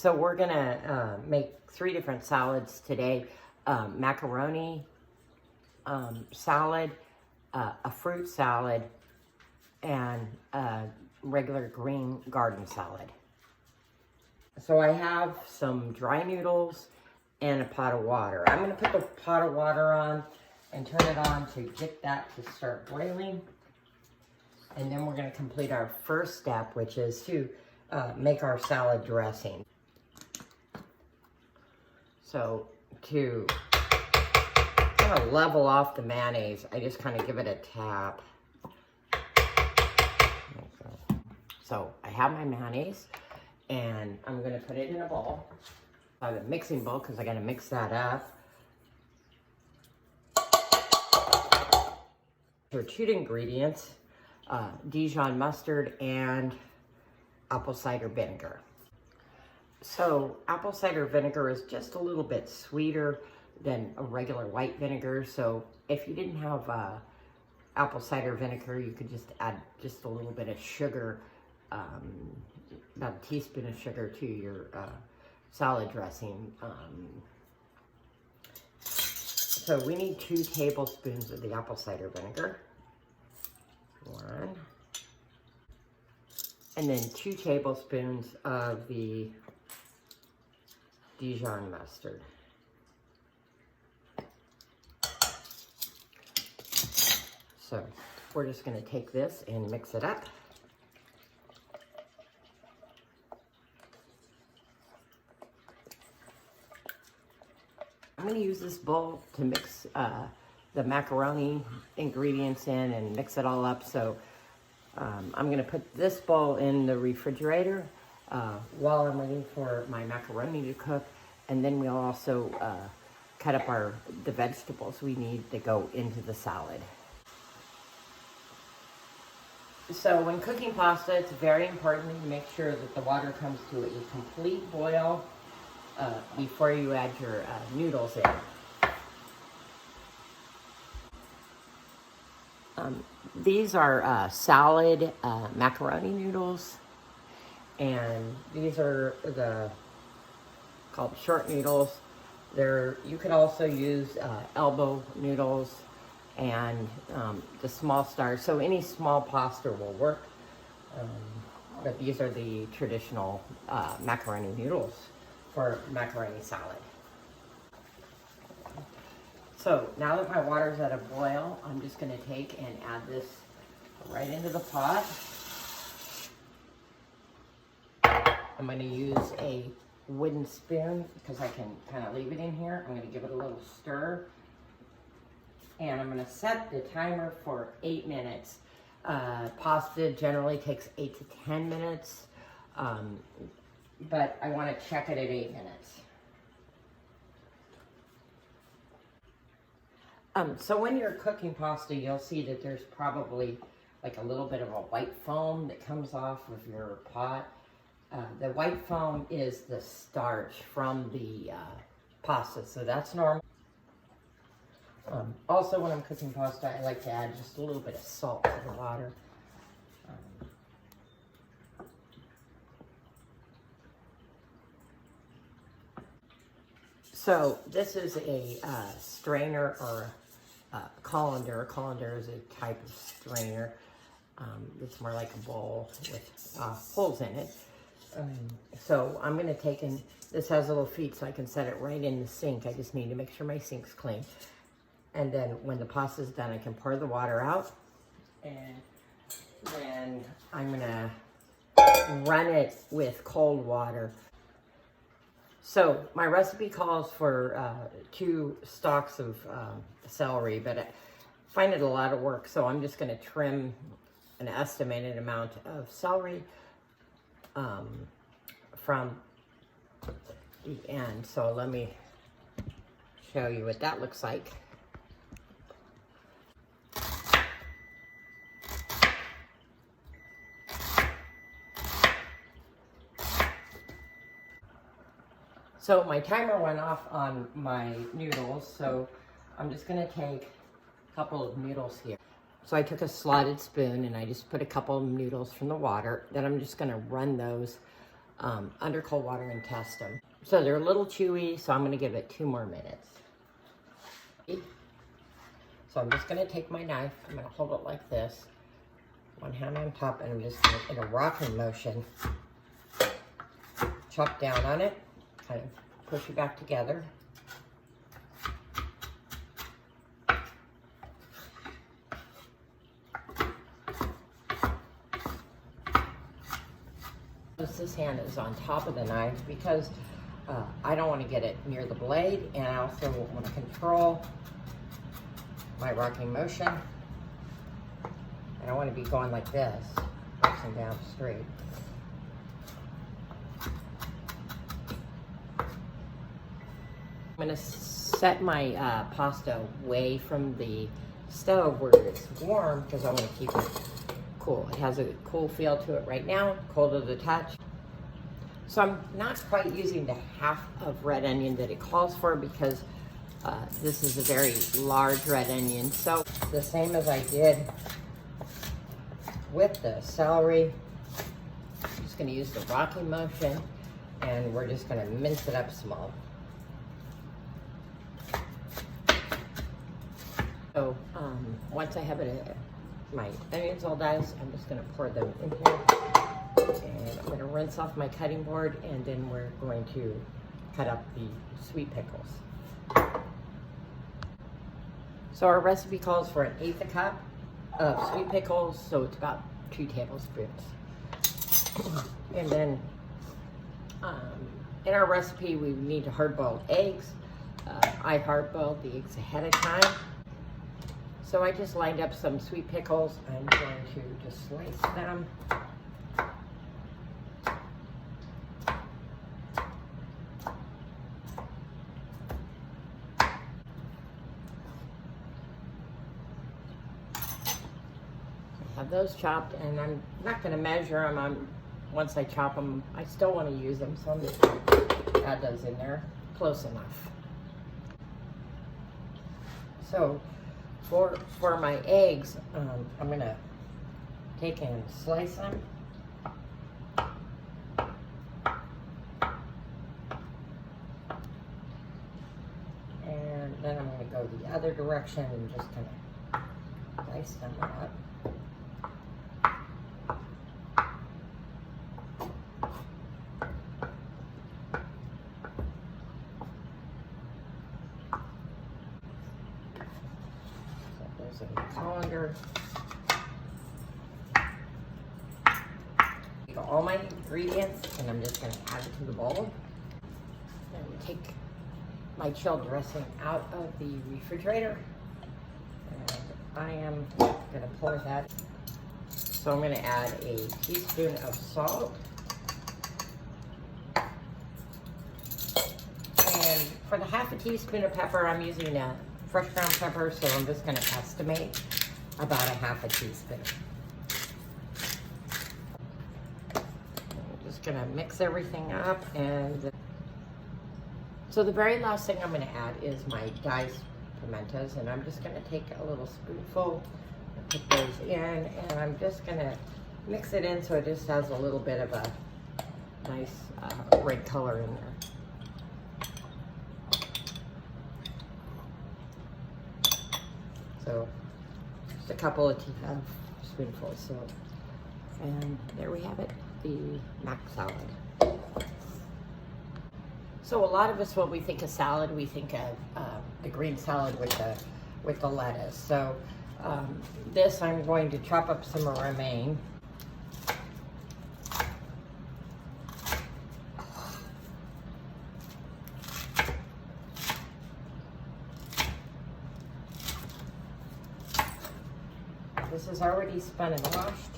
So we're gonna make 3 different salads today. Macaroni salad, a fruit salad, and a regular green garden salad. So I have some dry noodles and a pot of water. I'm gonna put the pot of water on and turn it on to get that to start boiling. And then we're gonna complete our first step, which is to make our salad dressing. So to kind of level off the mayonnaise, I just kind of give it a tap. So I have my mayonnaise, and I'm going to put it in a bowl. I have a mixing bowl because I got to mix that up. There are 2 ingredients, Dijon mustard and apple cider vinegar. So apple cider vinegar is just a little bit sweeter than a regular white vinegar. So if you didn't have apple cider vinegar, you could just add just a little bit of sugar, about a teaspoon of sugar to your salad dressing. So we need 2 tablespoons of the apple cider vinegar. 1. And then 2 tablespoons of the Dijon mustard. So we're just going to take this and mix it up. I'm going to use this bowl to mix the macaroni ingredients in and mix it all up. So I'm going to put this bowl in the refrigerator while I'm waiting for my macaroni to cook. And then we'll also cut up the vegetables we need to go into the salad. So when cooking pasta, it's very important to make sure that the water comes to a complete boil before you add your noodles in. These are salad macaroni noodles, and these are called short noodles. You could also use elbow noodles and the small stars. So any small pasta will work, but these are the traditional macaroni noodles for macaroni salad. So now that my water's at a boil, I'm just going to take and add this right into the pot. I'm going to use a wooden spoon because I can kind of leave it in here. I'm going to give it a little stir. And I'm going to set the timer for 8 minutes. Pasta generally takes 8 to 10 minutes, but I want to check it at 8 minutes. So when you're cooking pasta, you'll see that there's probably like a little bit of a white foam that comes off of your pot. The white foam is the starch from the pasta, so that's normal. Also, when I'm cooking pasta, I like to add just a little bit of salt to the water. So this is a strainer or a colander. A colander is a type of strainer. It's more like a bowl with holes in it. So I'm going to take in, this has little feet so I can set it right in the sink. I just need to make sure my sink's clean. And then when the pasta's done, I can pour the water out. And then I'm going to run it with cold water. So my recipe calls for 2 stalks of celery, but I find it a lot of work. So I'm just going to trim an estimated amount of celery from the end. So let me show you what that looks like. So my timer went off on my noodles, so I'm just going to take a couple of noodles here. So I took a slotted spoon and I just put a couple of noodles from the water. Then I'm just going to run those under cold water and test them. So they're a little chewy, so I'm gonna give it 2 more minutes. So I'm just gonna take my knife, I'm gonna hold it like this, one hand on top, and I'm just gonna, in a rocking motion, chop down on it, kind of push it back together. This hand is on top of the knife because I don't want to get it near the blade, and I also want to control my rocking motion. I don't want to be going like this, pressing down straight. I'm going to set my pasta away from the stove where it's warm because I want to keep it cool. It has a cool feel to it right now, cold to the touch. So I'm not quite using the half of red onion that it calls for because this is a very large red onion. So the same as I did with the celery, I'm just gonna use the rocking motion and we're just gonna mince it up small. So once I have it, my onions all diced, I'm just gonna pour them in here. And I'm gonna rinse off my cutting board, and then we're going to cut up the sweet pickles. So our recipe calls for 1/8 cup of sweet pickles, so it's about 2 tablespoons. And then in our recipe, we need to hard-boiled eggs. I hard-boiled the eggs ahead of time. So I just lined up some sweet pickles. I'm going to just slice them. Have those chopped, and I'm not going to measure them. Once I chop them, I still want to use them, so I'm just going to add those in there close enough. So for my eggs, I'm going to take and slice them. And then I'm going to go the other direction and just kind of slice them up. There's a colander. Take all my ingredients and I'm just going to add it to the bowl. And take my chilled dressing out of the refrigerator. And I am going to pour that. So I'm going to add a teaspoon of salt. And for the half a teaspoon of pepper, I'm using a fresh ground pepper, so I'm just going to estimate about a half a teaspoon. I'm just going to mix everything up, and so the very last thing I'm going to add is my diced pimentos, and I'm just going to take a little spoonful and put those in, and I'm just going to mix it in so it just has a little bit of a nice red color in there. So just a couple of spoonfuls. So, and there we have it, the mac salad. So a lot of us, when we think of salad, we think of the green salad with the lettuce. So this, I'm going to chop up some romaine. This is already spun and washed,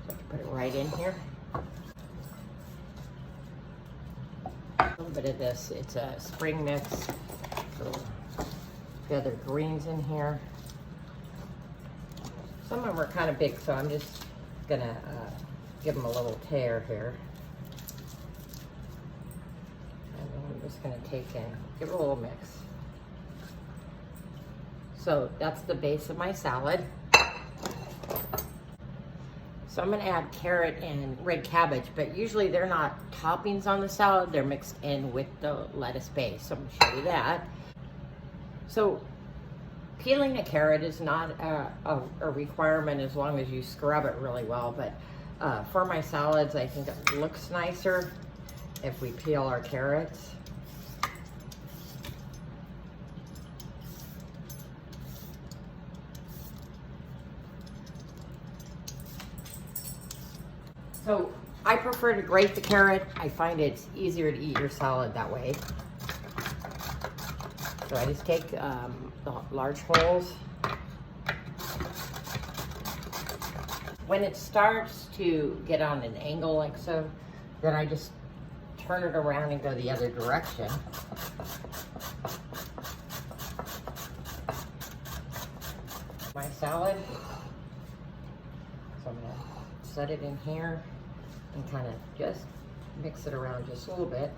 so I put it right in here. A little bit of this, it's a spring mix. So the other greens in here. Some of them are kind of big, so I'm just gonna give them a little tear here. And then I'm just gonna take and give it a little mix. So that's the base of my salad. So I'm going to add carrot and red cabbage, but usually they're not toppings on the salad, they're mixed in with the lettuce base. So I'm going to show you that. So peeling a carrot is not a requirement as long as you scrub it really well, but for my salads, I think it looks nicer if we peel our carrots. So I prefer to grate the carrot. I find it's easier to eat your salad that way. So I just take the large holes. When it starts to get on an angle like so, then I just turn it around and go the other direction. My salad. So I'm gonna set it in here and kind of just mix it around just a little bit.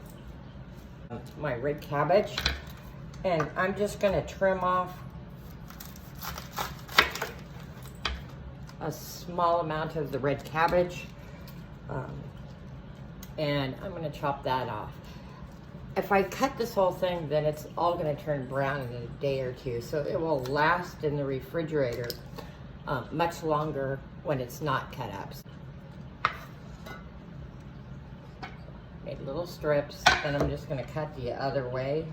My red cabbage, and I'm just gonna trim off a small amount of the red cabbage, and I'm gonna chop that off. If I cut this whole thing, then it's all gonna turn brown in a day or two, so it will last in the refrigerator much longer when it's not cut up. Made little strips, and I'm just gonna cut the other way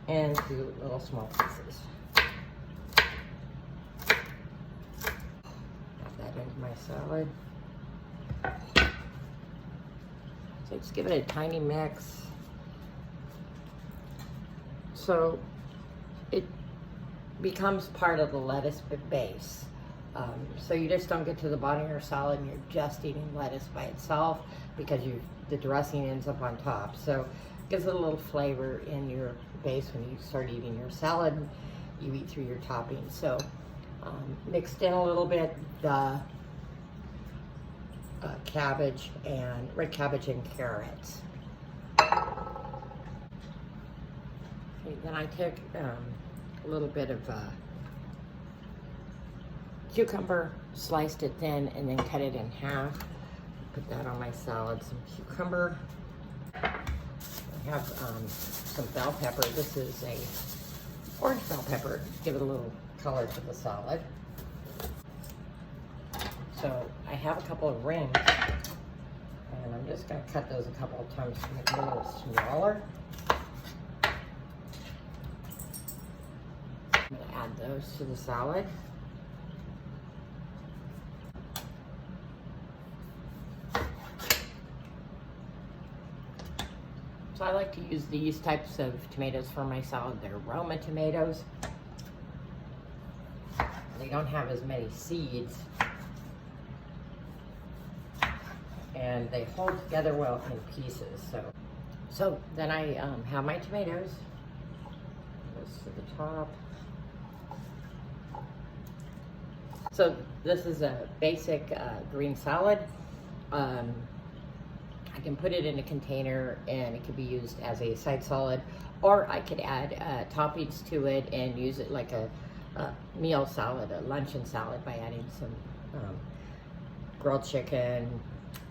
into little small pieces. Add that into my salad. So just give it a tiny mix. So it becomes part of the lettuce base. So you just don't get to the bottom of your salad and you're just eating lettuce by itself, because the dressing ends up on top. So it gives it a little flavor in your base when you start eating your salad. You eat through your toppings. So mixed in a little bit the cabbage and red cabbage and carrots. Okay, then I took a little bit of cucumber, sliced it thin, and then cut it in half. Put that on my salad. Some cucumber. I have some bell pepper. This is a orange bell pepper. Give it a little color to the salad. So I have a couple of rings, and I'm just going to cut those a couple of times to make them a little smaller. I'm going to add those to the salad. So I like to use these types of tomatoes for my salad. They're Roma tomatoes. They don't have as many seeds, and they hold together well in pieces. So then I have my tomatoes. Goes to the top. So this is a basic green salad. I can put it in a container and it could be used as a side salad, or I could add toppings to it and use it like a meal salad, a luncheon salad, by adding some grilled chicken.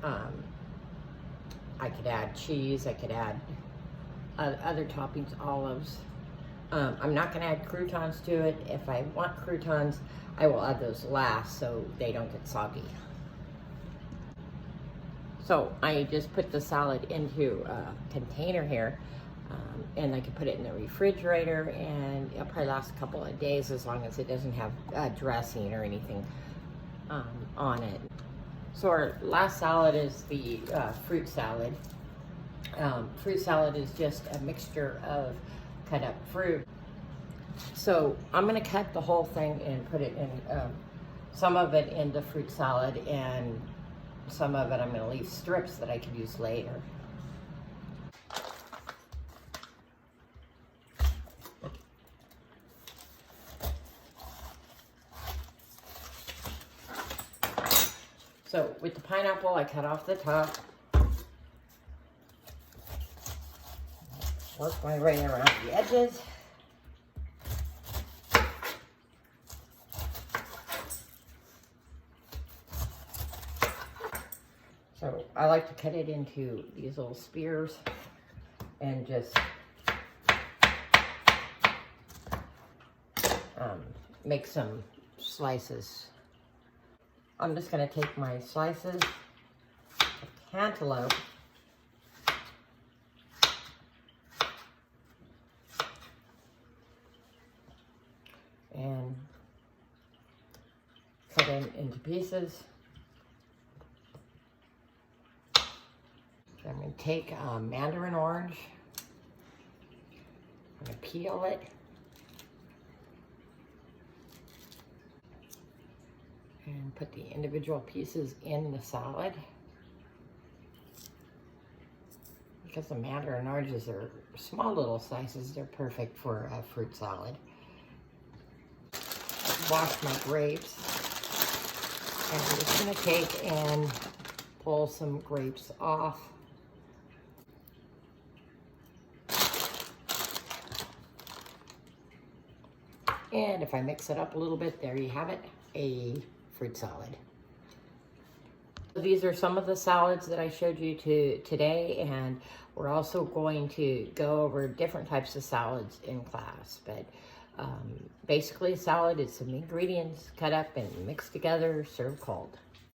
I could add cheese, I could add other toppings, olives. I'm not going to add croutons to it. If I want croutons, I will add those last so they don't get soggy. So I just put the salad into a container here, and I can put it in the refrigerator, and it'll probably last a couple of days as long as it doesn't have dressing or anything on it. So our last salad is the fruit salad. Fruit salad is just a mixture of cut up fruit. So I'm going to cut the whole thing and put it in, some of it in the fruit salad, and some of it I'm going to leave strips that I can use later. So with the pineapple, I cut off the top. Work my way around the edges. So I like to cut it into these little spears and just make some slices. I'm just going to take my slices of cantaloupe and cut them into pieces. I'm going to take a mandarin orange. I'm going to peel it. And put the individual pieces in the salad. Because the mandarin oranges are small little slices, they're perfect for a fruit salad. Wash my grapes. And I'm just going to take and pull some grapes off. And if I mix it up a little bit, there you have it, a fruit salad. These are some of the salads that I showed you today, and we're also going to go over different types of salads in class. But basically, a salad is some ingredients cut up and mixed together, served cold.